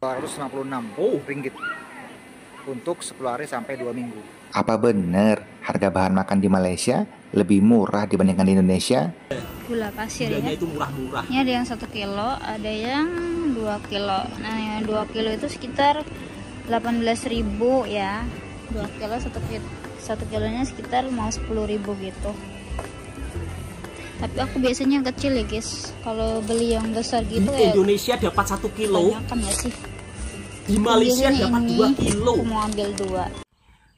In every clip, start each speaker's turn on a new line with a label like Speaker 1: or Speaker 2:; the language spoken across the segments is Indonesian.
Speaker 1: Ringgit untuk 10 hari sampai 2 minggu.
Speaker 2: Apa benar harga bahan makan di Malaysia lebih murah dibandingkan di Indonesia?
Speaker 3: Gula pasir ya.
Speaker 4: Itu murah-murah.
Speaker 3: Ini ada yang 1 kilo, ada yang 2 kilo. Nah, yang 2 kilo itu sekitar 18.000 ya. 2 kilo 1 kilonya sekitar mau 10.000 gitu. Tapi aku biasanya yang kecil ya guys. Kalau beli yang besar gitu
Speaker 4: Di
Speaker 3: ya
Speaker 4: Indonesia dapat 1 kilo.
Speaker 3: banyakan gak sih?
Speaker 4: Di Malaysia dapat 2 kilo.
Speaker 3: Aku mau ambil 2.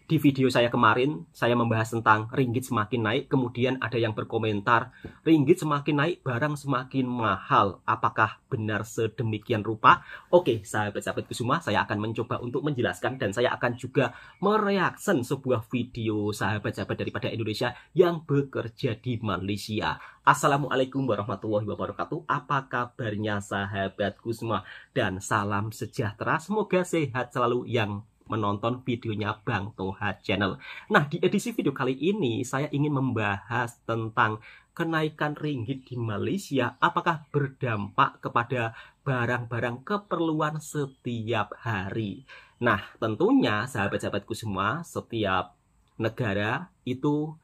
Speaker 4: Di video saya kemarin, saya membahas tentang ringgit semakin naik, kemudian ada yang berkomentar, ringgit semakin naik, barang semakin mahal. Apakah benar sedemikian rupa? Oke, sahabat-sahabatku semua, saya akan mencoba untuk menjelaskan dan saya akan juga mereaksi sebuah video sahabat-sahabat daripada Indonesia yang bekerja di Malaysia. Assalamualaikum warahmatullahi wabarakatuh. Apa kabarnya sahabatku semua? Dan salam sejahtera, semoga sehat selalu yang menonton videonya Bang Toha Channel. Nah, di edisi video kali ini saya ingin membahas tentang kenaikan ringgit di Malaysia. Apakah berdampak kepada barang-barang keperluan setiap hari? Nah, tentunya sahabat-sahabatku semua, setiap negara itu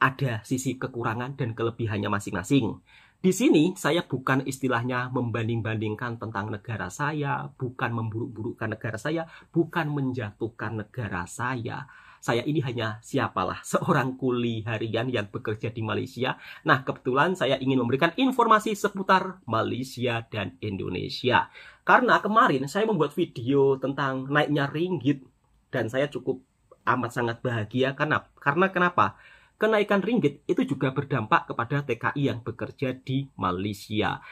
Speaker 4: ada sisi kekurangan dan kelebihannya masing-masing. Di sini saya bukan istilahnya membanding-bandingkan tentang negara saya, bukan memburuk-burukkan negara saya, bukan menjatuhkan negara saya. Saya ini hanya siapalah, seorang kuli harian yang bekerja di Malaysia. Nah, kebetulan saya ingin memberikan informasi seputar Malaysia dan Indonesia. Karena kemarin saya membuat video tentang naiknya ringgit dan saya cukup amat sangat bahagia karena kenapa? Kenaikan ringgit itu juga berdampak kepada TKI yang bekerja di Malaysia.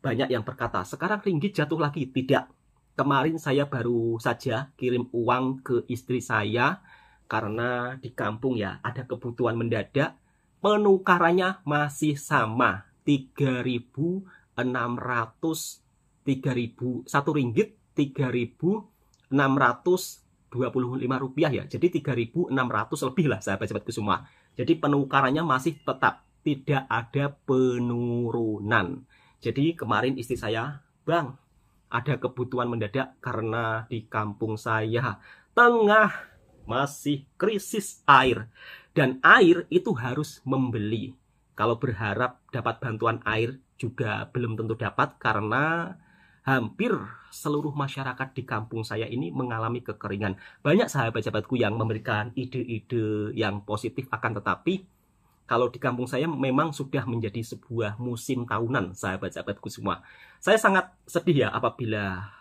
Speaker 4: Banyak yang berkata, sekarang ringgit jatuh lagi. Tidak. Kemarin saya baru saja kirim uang ke istri saya karena di kampung ya ada kebutuhan mendadak. Penukarannya masih sama. 3.600, 1 ringgit 3.625 rupiah ya. Jadi 3.600 lebih lah sahabat-sahabatku semua. Jadi penukarannya masih tetap, tidak ada penurunan. Jadi kemarin istri saya, Bang, ada kebutuhan mendadak karena di kampung saya tengah masih krisis air. Dan air itu harus membeli. Kalau berharap dapat bantuan air juga belum tentu dapat karena hampir seluruh masyarakat di kampung saya ini mengalami kekeringan. Banyak sahabat-sahabatku yang memberikan ide-ide yang positif, akan tetapi kalau di kampung saya memang sudah menjadi sebuah musim tahunan sahabat-sahabatku semua. Saya sangat sedih ya apabila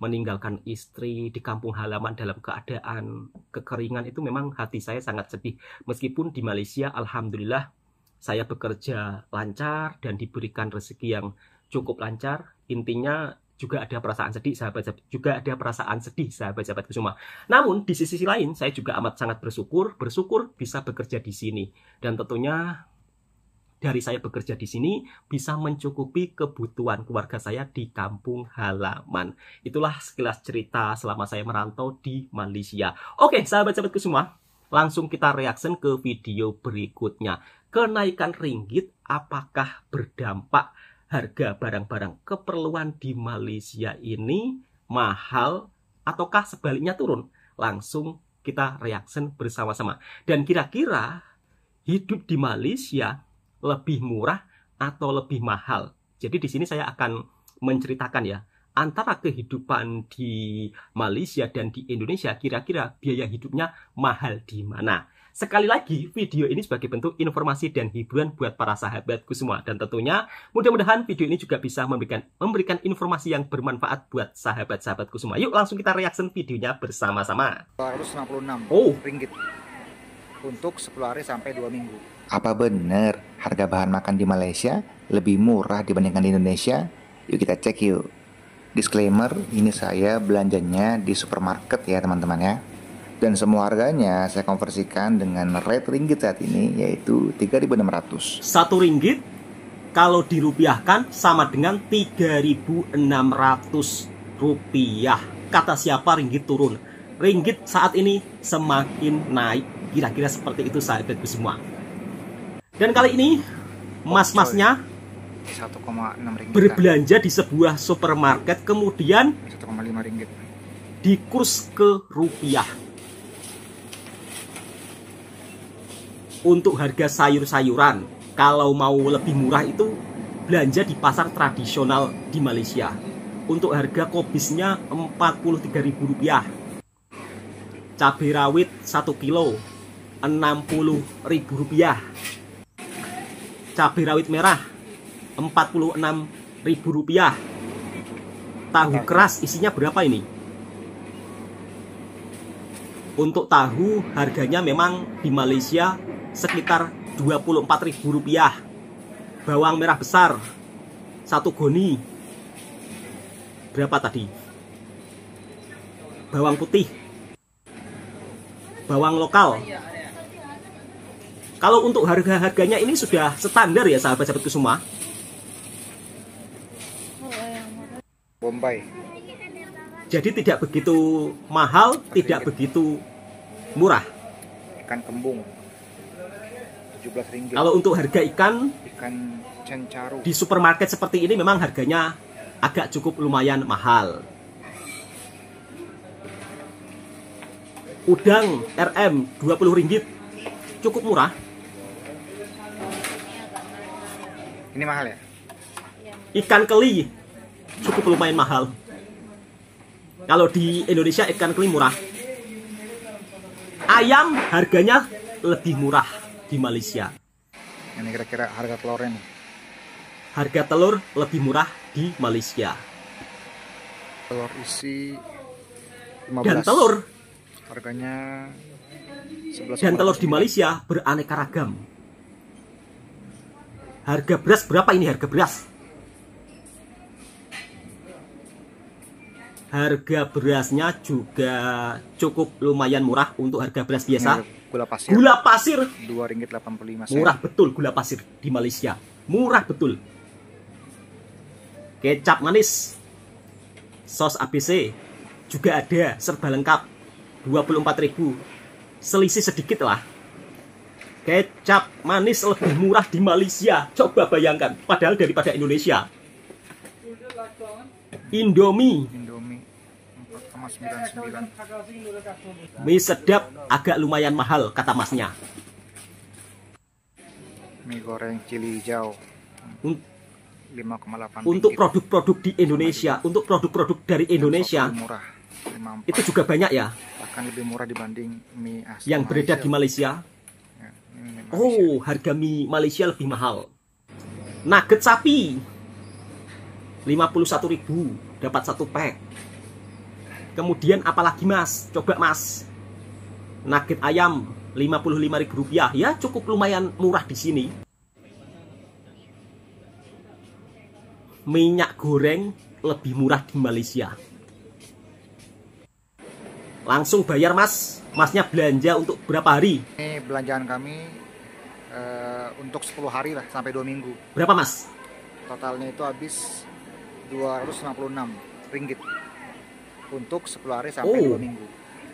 Speaker 4: meninggalkan istri di kampung halaman dalam keadaan kekeringan. Itu memang hati saya sangat sedih. Meskipun di Malaysia alhamdulillah saya bekerja lancar dan diberikan rezeki yang cukup lancar. Intinya juga ada perasaan sedih sahabat-sahabatku semua. Namun di sisi lain saya juga amat sangat bersyukur bisa bekerja di sini dan tentunya dari saya bekerja di sini bisa mencukupi kebutuhan keluarga saya di kampung halaman. Itulah sekilas cerita selama saya merantau di Malaysia. Oke, sahabat-sahabatku semua, langsung kita reaksi ke video berikutnya. Kenaikan ringgit apakah berdampak harga barang-barang keperluan di Malaysia ini mahal ataukah sebaliknya turun? Langsung kita reaksi bersama-sama. Dan kira-kira hidup di Malaysia lebih murah atau lebih mahal? Jadi di sini saya akan menceritakan ya, antara kehidupan di Malaysia dan di Indonesia, kira-kira biaya hidupnya mahal di mana? Sekali lagi, video ini sebagai bentuk informasi dan hiburan buat para sahabatku semua. Dan tentunya, mudah-mudahan video ini juga bisa memberikan informasi yang bermanfaat buat sahabat-sahabatku semua. Yuk, langsung kita reaksi videonya bersama-sama.
Speaker 1: 256 ringgit untuk 10 hari sampai 2 minggu.
Speaker 2: Apa benar harga bahan makan di Malaysia lebih murah dibandingkan di Indonesia? Yuk kita cek yuk. Disclaimer, ini saya belanjanya di supermarket ya teman-teman ya. Dan semua harganya saya konversikan dengan rate ringgit saat ini, yaitu 3.600.
Speaker 4: 1 ringgit kalau dirupiahkan sama dengan 3.600 rupiah. Kata siapa ringgit turun? Ringgit saat ini semakin naik. Kira-kira seperti itu sahabatku semua. Dan kali ini mas-masnya
Speaker 1: 1,6 ringgit.
Speaker 4: Berbelanja di sebuah supermarket kemudian
Speaker 1: 1,5 ringgit.
Speaker 4: dikurs ke rupiah. Untuk harga sayur-sayuran, kalau mau lebih murah itu belanja di pasar tradisional di Malaysia. Untuk harga kobisnya Rp43.000. Cabai rawit 1 kilo Rp60.000. Cabai rawit merah Rp46.000. Tahu keras isinya berapa ini? Untuk tahu harganya memang di Malaysia sekitar Rp24.000. Bawang merah besar 1 goni berapa tadi? Bawang putih, bawang lokal. Kalau untuk harga-harganya ini sudah standar ya sahabat-sahabatku semua.
Speaker 1: Bombay.
Speaker 4: Jadi tidak begitu mahal, tidak begitu murah.
Speaker 1: Ikan kembung 17 ringgit.
Speaker 4: Kalau untuk harga ikan
Speaker 1: cencaru
Speaker 4: di supermarket seperti ini memang harganya agak cukup lumayan mahal. Udang RM 20 ringgit cukup murah.
Speaker 1: ini mahal ya.
Speaker 4: Ikan keli cukup lumayan mahal. Kalau di Indonesia ikan keli murah. Ayam harganya lebih murah di Malaysia.
Speaker 1: Ini kira-kira harga telurnya nih.
Speaker 4: Harga telur lebih murah di Malaysia.
Speaker 1: Telur isi 15.
Speaker 4: Dan telur
Speaker 1: harganya 11.
Speaker 4: dan telur di Malaysia beraneka ragam. Harga beras berapa ini harga beras? Harga berasnya juga cukup lumayan murah untuk harga beras biasa.
Speaker 1: Gula pasir.
Speaker 4: Gula pasir
Speaker 1: Rp2.85.
Speaker 4: murah betul gula pasir di Malaysia. Murah betul. Kecap manis, sos ABC juga ada serba lengkap. 24.000. Selisih sedikit lah. Kecap manis lebih murah di Malaysia. Coba bayangkan, padahal daripada Indonesia. Indomie
Speaker 1: 4,99.
Speaker 4: mie sedap agak lumayan mahal kata masnya.
Speaker 1: Mie goreng cili hijau
Speaker 4: Un-
Speaker 1: 5,8
Speaker 4: Untuk
Speaker 1: ringgit.
Speaker 4: produk-produk di Indonesia, untuk produk-produk dari Indonesia
Speaker 1: Lebih murah 54.
Speaker 4: itu juga banyak ya
Speaker 1: Bahkan lebih murah dibanding mie asli
Speaker 4: yang beredar di Malaysia.
Speaker 1: Ya, ini mie Malaysia.
Speaker 4: Oh, harga mie Malaysia lebih mahal. Nugget sapi 51.000 dapat 1 pack. Kemudian apalagi mas? Coba mas. Nugget ayam Rp55.000 ya, cukup lumayan murah di sini. Minyak goreng lebih murah di Malaysia. Langsung bayar mas. Masnya belanja untuk berapa hari?
Speaker 1: Ini belanjaan kami untuk 10 hari lah, sampai 2 minggu.
Speaker 4: Berapa mas?
Speaker 1: Totalnya itu habis Rp256 untuk 10 hari sampai
Speaker 4: Oh.
Speaker 1: 2 minggu.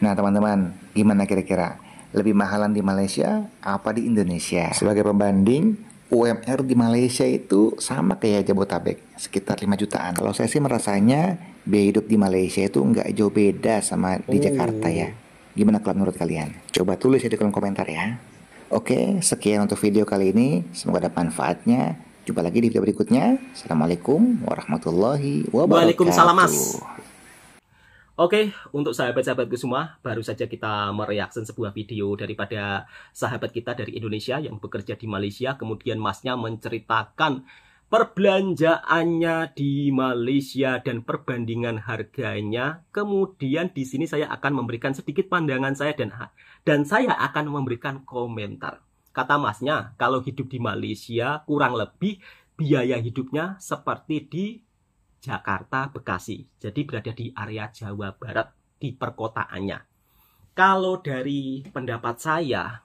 Speaker 2: Nah teman-teman, gimana kira-kira? Lebih mahalan di Malaysia apa di Indonesia? Sebagai pembanding, UMR di Malaysia itu sama kayak Jabotabek, sekitar 5 jutaan. Kalau saya sih merasanya biaya hidup di Malaysia itu nggak jauh beda sama di Jakarta ya. Gimana kalau menurut kalian? Coba tulis ya di kolom komentar ya. Oke, sekian untuk video kali ini. Semoga ada manfaatnya. Jumpa lagi di video berikutnya. Assalamualaikum warahmatullahi wabarakatuh.
Speaker 4: Waalaikumsalam mas. Oke, untuk sahabat-sahabatku semua, baru saja kita mereaksi sebuah video daripada sahabat kita dari Indonesia yang bekerja di Malaysia. Kemudian masnya menceritakan perbelanjaannya di Malaysia dan perbandingan harganya. Kemudian di sini saya akan memberikan sedikit pandangan saya dan saya akan memberikan komentar. Kata masnya, kalau hidup di Malaysia kurang lebih biaya hidupnya seperti di Jakarta, Bekasi. Jadi berada di area Jawa Barat di perkotaannya. Kalau dari pendapat saya,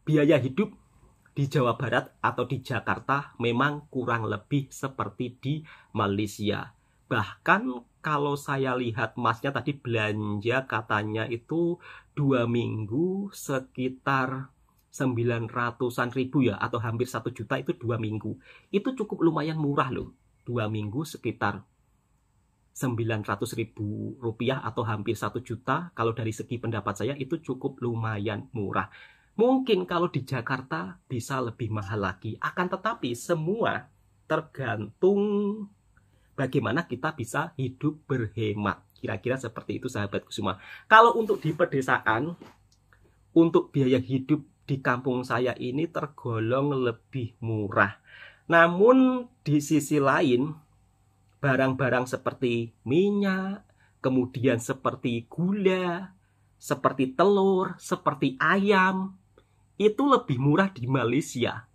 Speaker 4: biaya hidup di Jawa Barat atau di Jakarta memang kurang lebih seperti di Malaysia. Bahkan kalau saya lihat masnya tadi belanja katanya itu 2 minggu sekitar 900-an ribu ya, atau hampir 1 juta itu 2 minggu. Itu cukup lumayan murah loh. 2 minggu sekitar 900 ribu rupiah atau hampir 1 juta. Kalau dari segi pendapat saya itu cukup lumayan murah. Mungkin kalau di Jakarta bisa lebih mahal lagi. Akan tetapi semua tergantung bagaimana kita bisa hidup berhemat. Kira-kira seperti itu sahabatku semua. Kalau untuk di pedesaan, untuk biaya hidup di kampung saya ini tergolong lebih murah. Namun di sisi lain, barang-barang seperti minyak, kemudian seperti gula, seperti telur, seperti ayam, itu lebih murah di Malaysia.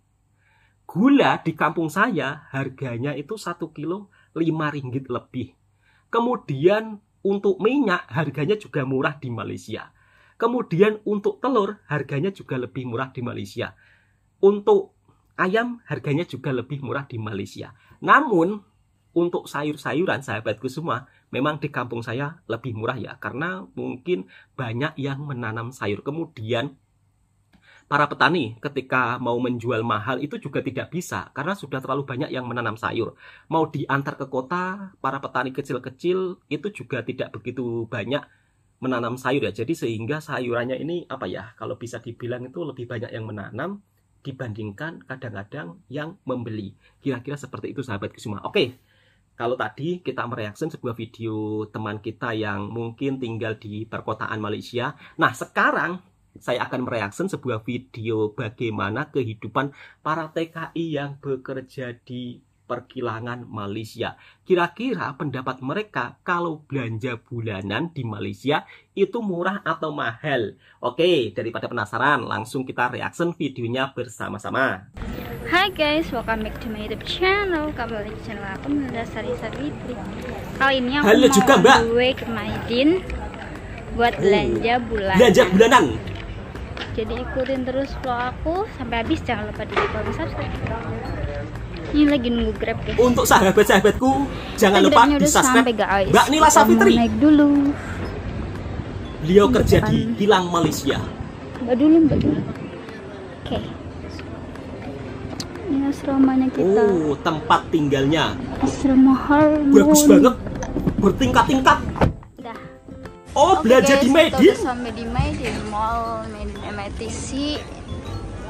Speaker 4: Gula di kampung saya harganya itu 1 kilo 5 ringgit lebih. Kemudian untuk minyak harganya juga murah di Malaysia. Kemudian untuk telur harganya juga lebih murah di Malaysia. Untuk ayam harganya juga lebih murah di Malaysia. Namun untuk sayur-sayuran sahabatku semua, memang di kampung saya lebih murah ya. Karena mungkin banyak yang menanam sayur. Kemudian para petani ketika mau menjual mahal itu juga tidak bisa. Karena sudah terlalu banyak yang menanam sayur. Mau diantar ke kota, para petani kecil-kecil itu juga tidak begitu banyak menanam sayur ya. Jadi sehingga sayurannya ini apa ya, kalau bisa dibilang itu lebih banyak yang menanam dibandingkan kadang-kadang yang membeli. Kira-kira seperti itu sahabatku semua. Oke, kalau tadi kita mereaksi sebuah video teman kita yang mungkin tinggal di perkotaan Malaysia. Nah sekarang saya akan mereaksi sebuah video bagaimana kehidupan para TKI yang bekerja di perkilangan Malaysia. Kira-kira pendapat mereka kalau belanja bulanan di Malaysia itu murah atau mahal? Oke, daripada penasaran, langsung kita reaksi videonya bersama-sama.
Speaker 3: Hai guys, welcome back to my YouTube channel. Kembali di channel aku, Nanda Sari Savitri. Kali ini aku
Speaker 4: Halo
Speaker 3: mau
Speaker 4: juga, Mbak.
Speaker 3: gue ke Maidin buat belanja bulanan.
Speaker 4: Belanja bulanan.
Speaker 3: Jadi ikutin terus vlog aku sampai habis, jangan lupa di like dan subscribe. Ini lagi nunggu Grab guys.
Speaker 4: Untuk sahabat-sahabatku, jangan lupa
Speaker 3: Grabnya
Speaker 4: di
Speaker 3: udah
Speaker 4: subscribe
Speaker 3: sampai, guys.
Speaker 4: Mbak Nila
Speaker 3: Kita
Speaker 4: Savitri.
Speaker 3: mau naik dulu.
Speaker 4: Beliau
Speaker 3: Di
Speaker 4: kerja
Speaker 3: depan.
Speaker 4: di kilang Malaysia.
Speaker 3: Mbak dulu. Oke. Ini asramanya kita.
Speaker 4: Oh, tempat tinggalnya
Speaker 3: Asrama Harmon.
Speaker 4: bagus banget, bertingkat-tingkat.
Speaker 3: Udah.
Speaker 4: Oh,
Speaker 3: Oke,
Speaker 4: belanja
Speaker 3: guys,
Speaker 4: di
Speaker 3: kita
Speaker 4: Maidin.
Speaker 3: udah sampai di Maidin Mall, Maidin MITC.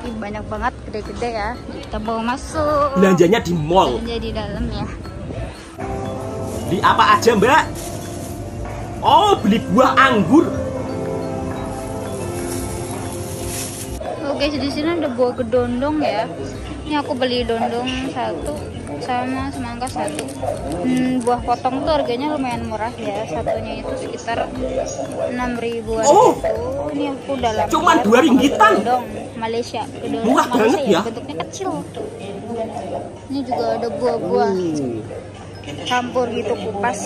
Speaker 3: Ini banyak banget, gede-gede ya. Kita mau masuk.
Speaker 4: Belanjanya di mall.
Speaker 3: Belanja di dalam ya.
Speaker 4: Di apa aja, Mbak? Oh, beli buah anggur.
Speaker 3: Oh guys, di sini ada buah kedondong ya. Ini aku beli dondong 1 sama semangka 1. Buah potong tuh harganya lumayan murah ya. Satunya itu sekitar 6 ribuan
Speaker 4: Oh,
Speaker 3: gitu. Ini aku udah lama
Speaker 4: cuman
Speaker 3: ya
Speaker 4: 2 ringgitan.
Speaker 3: Kedondong Malaysia. Kedondong
Speaker 4: Murah
Speaker 3: Malaysia
Speaker 4: banget ya.
Speaker 3: Bentuknya kecil. Ini juga ada buah-buah campur gitu, kupas.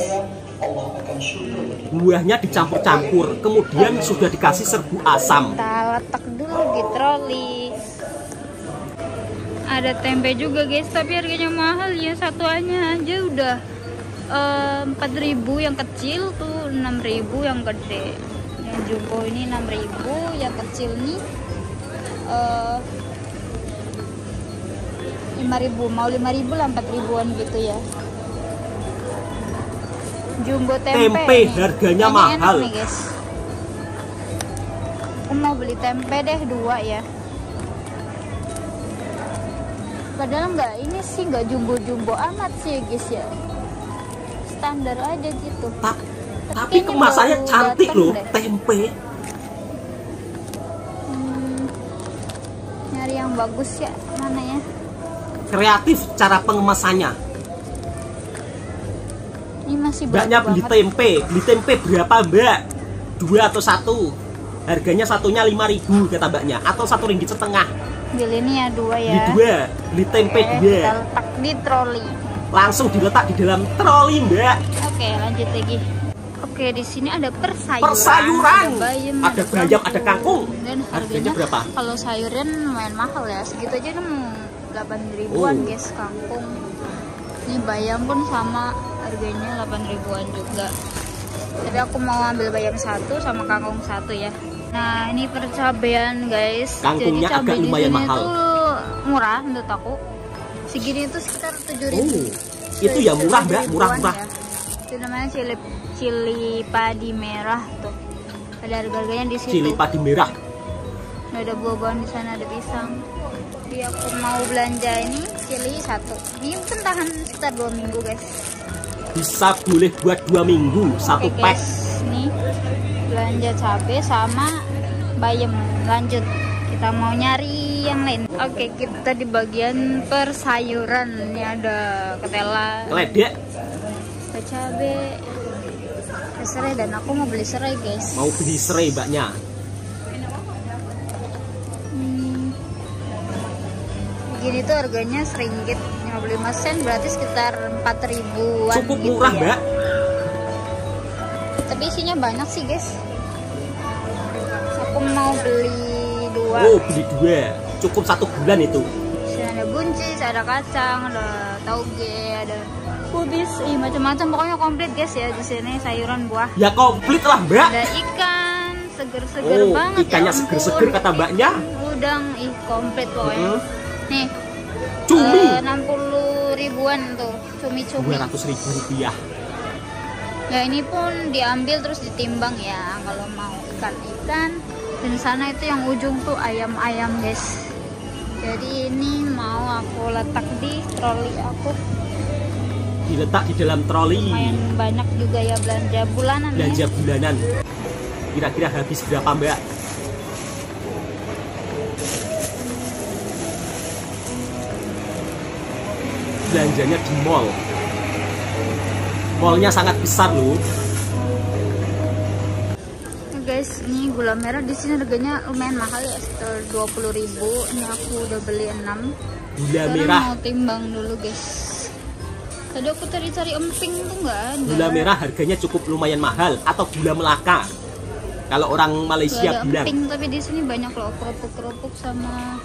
Speaker 4: Buahnya dicampur-campur, kemudian sudah dikasih serbu asam.
Speaker 3: Kita letak dulu di troli. Ada tempe juga guys, tapi harganya mahal ya. Satuannya aja udah 4.000 yang kecil tuh, 6.000 yang gede. Yang jumbo ini 6.000, yang kecil nih 5.000. Mau 5.000 lah, 4.000-an gitu ya. Jumbo tempe nih.
Speaker 4: Harganya
Speaker 3: Ini
Speaker 4: mahal.
Speaker 3: enak nih guys. Aku mau beli tempe deh 2 ya. Padahal ini sih nggak jumbo-jumbo amat sih guys ya. Standar aja gitu.
Speaker 4: Tapi
Speaker 3: kayaknya
Speaker 4: kemasannya
Speaker 3: baru
Speaker 4: cantik
Speaker 3: datang
Speaker 4: loh,
Speaker 3: deh.
Speaker 4: tempe.
Speaker 3: Nyari yang bagus ya, mana ya?
Speaker 4: Kreatif cara pengemasannya.
Speaker 3: Ini masih
Speaker 4: Mbaknya
Speaker 3: baru
Speaker 4: beli
Speaker 3: banget.
Speaker 4: tempe. Beli tempe berapa, Mbak? 2 atau 1? Harganya satunya 5.000 kata Mbaknya, atau 1 ringgit setengah.
Speaker 3: Beli ini ya 2 ya.
Speaker 4: Beli 2, beli tempe
Speaker 3: Oke,
Speaker 4: 2.
Speaker 3: kita letak di troli.
Speaker 4: Langsung diletak di dalam troli, Mbak.
Speaker 3: Oke, lanjut lagi. Oke, di sini ada persayuran.
Speaker 4: Persayuran.
Speaker 3: Ada bayam,
Speaker 4: ada kangkung.
Speaker 3: Dan
Speaker 4: Harganya
Speaker 3: harganya
Speaker 4: berapa?
Speaker 3: kalau sayuran lumayan mahal ya. Segitu aja udah mau 8 ribuan
Speaker 4: Oh.
Speaker 3: guys, kangkung. Ini bayam pun sama, harganya 8 ribuan juga. Tapi aku mau ambil bayam 1 sama kangkung 1 ya. Nah, ini percabean guys.
Speaker 4: Kangkungnya
Speaker 3: jadi cabai
Speaker 4: agak lumayan
Speaker 3: di sini
Speaker 4: mahal.
Speaker 3: tuh murah menurut aku. Segini itu sekitar 7.000.
Speaker 4: Oh, itu ya murah Mbak, murah-murah.
Speaker 3: Ya. Itu namanya cili padi merah tuh. Ada harga-harganya di situ.
Speaker 4: Cili padi merah.
Speaker 3: Nah, ada buah-buahan di sana, ada pisang. Jadi aku mau belanja ini cili 1. Ini mungkin tahan sekitar 2 minggu guys.
Speaker 4: Bisa boleh buat 2 minggu, satu
Speaker 3: Oke,
Speaker 4: pack.
Speaker 3: guys, nih belanja cabai sama bayam. Lanjut, kita mau nyari yang lain. Oke, kita di bagian persayuran. Ini ada ketela,
Speaker 4: Keledek,
Speaker 3: ada cabai, ada serai, dan aku mau beli serai guys.
Speaker 4: mau beli serai Mbaknya.
Speaker 3: Gini tuh harganya Rp1.55, berarti sekitar 4.000-an.
Speaker 4: Cukup
Speaker 3: gitu
Speaker 4: murah
Speaker 3: ya.
Speaker 4: Mbak.
Speaker 3: Tapi isinya banyak sih guys. Aku mau beli 2.
Speaker 4: Oh, beli 2. Cukup 1 bulan itu.
Speaker 3: Di sini ada buncis, ada kacang, ada tauge, ada kubis, macam-macam, pokoknya komplit guys ya di sini sayuran buah.
Speaker 4: Ya komplit lah Mbak.
Speaker 3: Ada ikan, seger-seger
Speaker 4: Oh,
Speaker 3: banget.
Speaker 4: ikannya
Speaker 3: ya ampun.
Speaker 4: seger-seger kata Mbaknya.
Speaker 3: Udang, komplit pokoknya. Nih,
Speaker 4: Cumi.
Speaker 3: 60 ribuan tuh, cumi-cumi.
Speaker 4: 200.000 rupiah.
Speaker 3: Ya ini pun diambil terus ditimbang ya kalau mau ikan-ikan. Dan sana itu yang ujung tuh ayam-ayam guys. Jadi ini mau aku letak di troli aku.
Speaker 4: Diletak di dalam troli.
Speaker 3: Lumayan banyak juga ya belanja bulanan
Speaker 4: Belanja
Speaker 3: ya.
Speaker 4: bulanan. Kira-kira habis berapa Mbak? Belanjanya di mall. Mallnya sangat besar loh.
Speaker 3: Nah, guys, ini gula merah di sini harganya lumayan mahal ya, sekitar 20.000. Ini aku udah beli 6.
Speaker 4: Gula
Speaker 3: Sekarang
Speaker 4: merah.
Speaker 3: mau timbang dulu guys. Tadi aku cari-cari emping tuh nggak ada.
Speaker 4: Gula merah harganya cukup lumayan mahal, atau gula Melaka. Kalau orang
Speaker 3: Tuh
Speaker 4: Malaysia
Speaker 3: ada
Speaker 4: bilang.
Speaker 3: emping, tapi di sini banyak loh kerupuk-kerupuk sama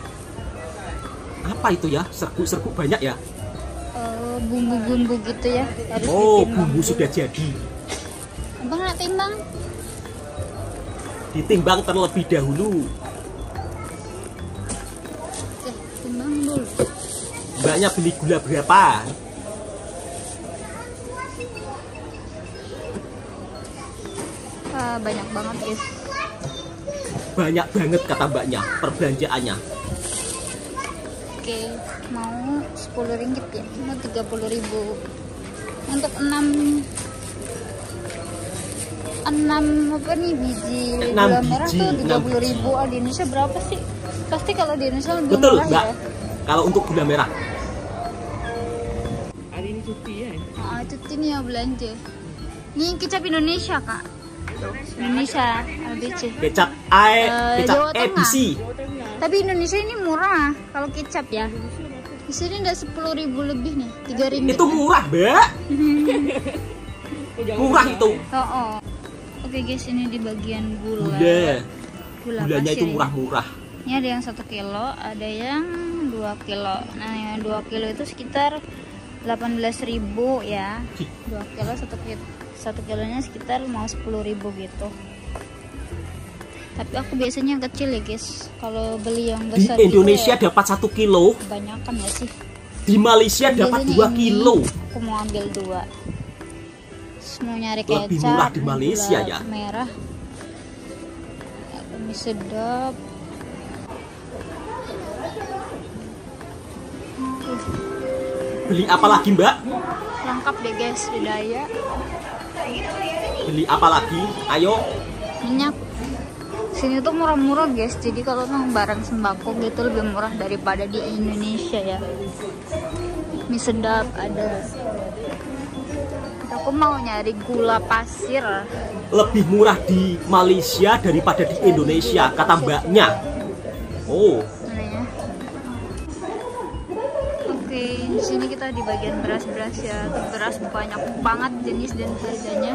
Speaker 4: Apa itu ya? Sergu-sergu banyak ya?
Speaker 3: bumbu-bumbu gitu ya. Harus
Speaker 4: Oh,
Speaker 3: ditimbang
Speaker 4: bumbu
Speaker 3: dulu.
Speaker 4: sudah jadi.
Speaker 3: Abang nak timbang?
Speaker 4: Ditimbang terlebih dahulu.
Speaker 3: Oke, timbang dulu.
Speaker 4: Mbaknya beli gula berapa?
Speaker 3: Banyak banget guys.
Speaker 4: Banyak banget kata Mbaknya perbelanjaannya.
Speaker 3: Oke, mau 10 ringgit ya, mau 30.000 untuk 6 apa nih biji
Speaker 4: 6
Speaker 3: gula merah
Speaker 4: biji,
Speaker 3: tuh
Speaker 4: 6
Speaker 3: 30.000. Di Indonesia berapa sih? Pasti kalau di Indonesia lebih
Speaker 4: Betul
Speaker 3: murah
Speaker 4: Mbak.
Speaker 3: ya.
Speaker 4: Kalau untuk gula merah.
Speaker 3: Cuti nih ya belanja. Ini kecap Indonesia kak. Indonesia ABC.
Speaker 4: Kecap kecap
Speaker 3: Jawa Tengah.
Speaker 4: ABC.
Speaker 3: Tapi Indonesia ini murah kalau kecap ya. Di sini udah 10.000 lebih nih, 3 ringgit.
Speaker 4: Itu murah Mbak. Murah itu.
Speaker 3: Oh. Oke guys, ini di bagian gula.
Speaker 4: Gulanya
Speaker 3: pasir
Speaker 4: itu
Speaker 3: ya.
Speaker 4: murah-murah.
Speaker 3: Ini ada yang 1 kilo, ada yang 2 kilo. Nah, yang 2 kilo itu sekitar 18.000 ya. 2 kilo 1 kilonya sekitar mau 10.000 gitu. Tapi aku biasanya yang kecil ya guys. Kalau beli yang
Speaker 4: Di
Speaker 3: besar
Speaker 4: Indonesia
Speaker 3: gitu ya,
Speaker 4: dapat 1 kilo,
Speaker 3: kebanyakan ya sih.
Speaker 4: di Malaysia dapat
Speaker 3: Biasanya
Speaker 4: 2
Speaker 3: ini
Speaker 4: kilo.
Speaker 3: Aku mau ambil 2. Terus mau nyari kecap.
Speaker 4: Lebih murah di Malaysia
Speaker 3: gula
Speaker 4: ya.
Speaker 3: Merah. Mie sedap.
Speaker 4: Beli apa lagi Mbak?
Speaker 3: Lengkap deh guys, budaya.
Speaker 4: Beli apa lagi? Ayo.
Speaker 3: Minyak. Sini tuh murah-murah guys. Jadi kalau mau barang sembako gitu lebih murah daripada di Indonesia ya. Mie sedap ada. Aku mau nyari gula pasir.
Speaker 4: Lebih murah di Malaysia daripada di Indonesia kata Mbaknya. Oh,
Speaker 3: Mana ya? Oke, di sini kita di bagian beras-beras ya. Tuh, beras banyak banget jenis dan harganya.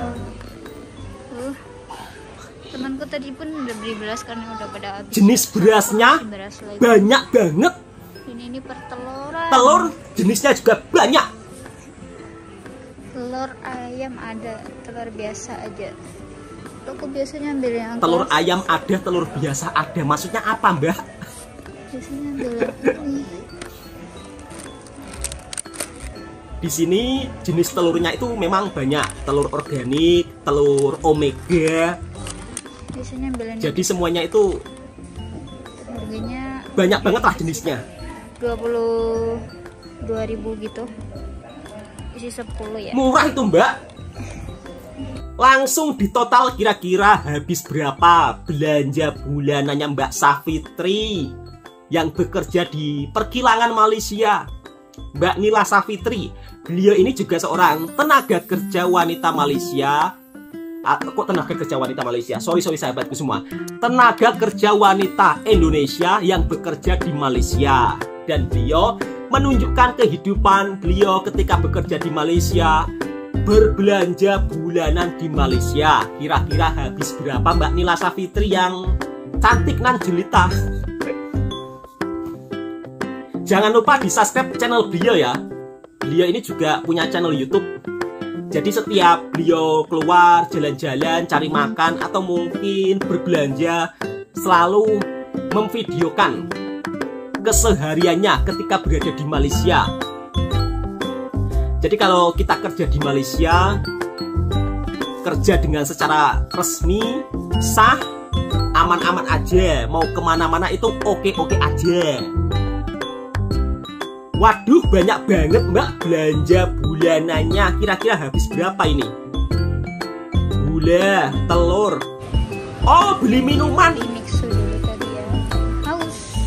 Speaker 3: Temanku tadi pun udah beli beras karena udah pada habis.
Speaker 4: jenis berasnya
Speaker 3: Beras lagi.
Speaker 4: banyak banget.
Speaker 3: Ini perteloran.
Speaker 4: Telur jenisnya juga banyak.
Speaker 3: Telur ayam ada, telur biasa aja. Aku biasanya ambil yang
Speaker 4: Telur
Speaker 3: kelas.
Speaker 4: ayam ada, telur biasa ada. Maksudnya apa, Mbak?
Speaker 3: Biasanya ambil yang ini.
Speaker 4: Di sini jenis telurnya itu memang banyak. Telur organik, telur omega.
Speaker 3: Biasanya ambil yang
Speaker 4: Jadi semuanya itu
Speaker 3: harganya
Speaker 4: banyak banget lah jenisnya.
Speaker 3: 22.000 gitu. Isi 10 ya.
Speaker 4: Murah itu, Mbak. Langsung di total kira-kira habis berapa belanja bulanannya Mbak Safitri yang bekerja di perkilangan Malaysia. Mbak Nila Safitri, beliau ini juga seorang tenaga kerja wanita Malaysia. Kok tenaga kerja wanita Malaysia? Sorry sahabatku semua. Tenaga kerja wanita Indonesia yang bekerja di Malaysia. Dan beliau menunjukkan kehidupan beliau ketika bekerja di Malaysia. Berbelanja bulanan di Malaysia. Kira-kira habis berapa Mbak Nila Safitri yang cantik nan jelita? Jangan lupa di subscribe channel beliau ya. Beliau ini juga punya channel YouTube. Jadi setiap beliau keluar jalan-jalan, cari makan, atau mungkin berbelanja, selalu memvideokan kesehariannya ketika berada di Malaysia. Jadi kalau kita kerja di Malaysia, kerja dengan secara resmi, sah, aman-aman aja. Mau kemana-mana itu oke-oke aja. Waduh, banyak banget Mbak belanja bulanannya. Kira-kira habis berapa ini? Gula, telur. Oh, beli minuman.
Speaker 3: Di mix dulu tadi ya. Haus.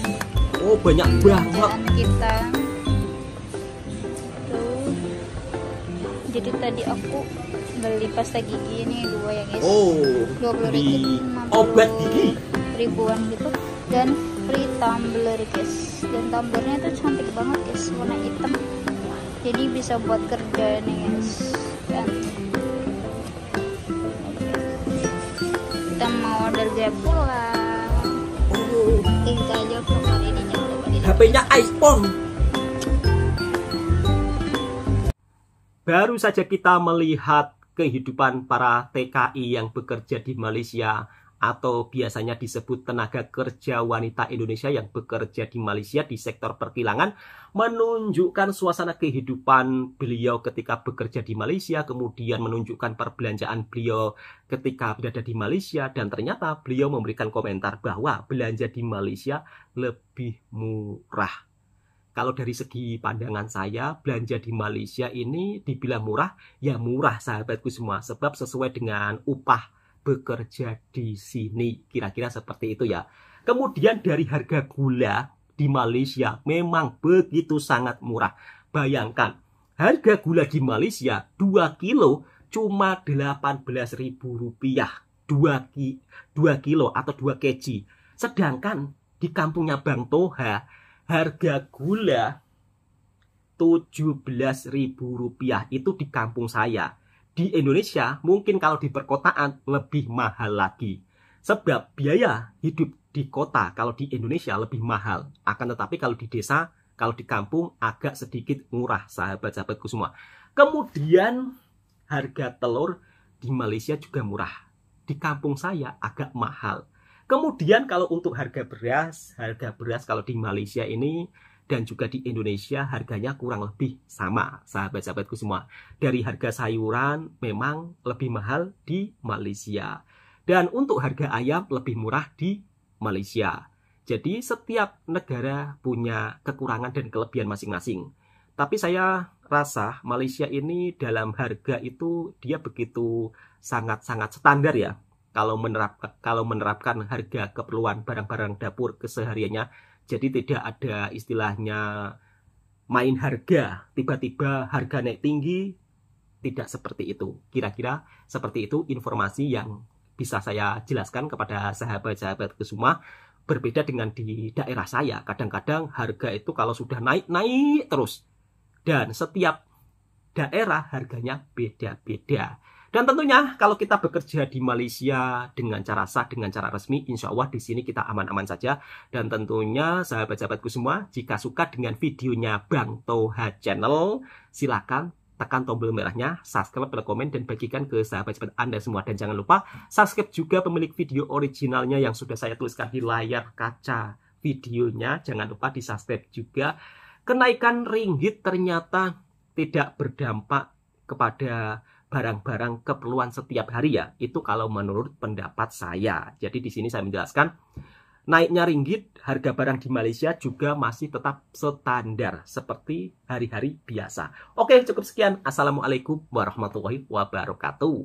Speaker 4: Oh, banyak banget.
Speaker 3: Belanjaan kita. Tuh. Jadi tadi aku beli pasta gigi ini 2 ya guys.
Speaker 4: Oh,
Speaker 3: 20
Speaker 4: beli
Speaker 3: ringgit, 50
Speaker 4: obat gigi.
Speaker 3: ribuan gitu. Dan free tumbler guys. Dan tumblernya tuh cantik banget guys, warna hitam. Jadi bisa buat kerja nih guys. Dan kita mau order Grab pulang.
Speaker 4: Oh,
Speaker 3: Tinggal aja profile ini jangan lupa di
Speaker 4: HP-nya iPhone. Baru saja kita melihat kehidupan para TKI yang bekerja di Malaysia, atau biasanya disebut tenaga kerja wanita Indonesia yang bekerja di Malaysia di sektor perkilangan, menunjukkan suasana kehidupan beliau ketika bekerja di Malaysia, kemudian menunjukkan perbelanjaan beliau ketika berada di Malaysia, dan ternyata beliau memberikan komentar bahwa belanja di Malaysia lebih murah. Kalau dari segi pandangan saya, belanja di Malaysia ini dibilang murah, ya murah sahabatku semua, sebab sesuai dengan upah bekerja di sini, kira-kira seperti itu ya. Kemudian dari harga gula di Malaysia memang begitu sangat murah. Bayangkan, harga gula di Malaysia 2 kilo cuma Rp18.000. 2 kilo atau 2 kg. Sedangkan di kampungnya Bang Toha, harga gula Rp17.000 itu di kampung saya. Di Indonesia mungkin kalau di perkotaan lebih mahal lagi. Sebab biaya hidup di kota kalau di Indonesia lebih mahal. Akan tetapi kalau di desa, kalau di kampung agak sedikit murah sahabat-sahabatku semua. Kemudian harga telur di Malaysia juga murah. Di kampung saya agak mahal. Kemudian kalau untuk harga beras kalau di Malaysia ini dan juga di Indonesia harganya kurang lebih sama sahabat-sahabatku semua. Dari harga sayuran memang lebih mahal di Malaysia. Dan untuk harga ayam lebih murah di Malaysia. Jadi setiap negara punya kekurangan dan kelebihan masing-masing. Tapi saya rasa Malaysia ini dalam harga itu dia begitu sangat-sangat standar ya. Kalau menerapkan harga keperluan barang-barang dapur kesehariannya. Jadi tidak ada istilahnya main harga, tiba-tiba harga naik tinggi, tidak seperti itu. Kira-kira seperti itu informasi yang bisa saya jelaskan kepada sahabat-sahabatku semua. Berbeda dengan di daerah saya, kadang-kadang harga itu kalau sudah naik terus. Dan setiap daerah harganya beda-beda. Dan tentunya kalau kita bekerja di Malaysia dengan cara sah, dengan cara resmi, insya Allah di sini kita aman-aman saja. Dan tentunya sahabat-sahabatku semua, jika suka dengan videonya Bang Toha Channel, silakan tekan tombol merahnya, subscribe, komen, dan bagikan ke sahabat-sahabat Anda semua. Dan jangan lupa subscribe juga pemilik video originalnya yang sudah saya tuliskan di layar kaca videonya. Jangan lupa di subscribe juga. Kenaikan ringgit ternyata tidak berdampak kepada barang-barang keperluan setiap hari ya. Itu kalau menurut pendapat saya. Jadi di sini saya menjelaskan naiknya ringgit, harga barang di Malaysia juga masih tetap standar seperti hari-hari biasa. Oke, cukup sekian. Assalamualaikum warahmatullahi wabarakatuh.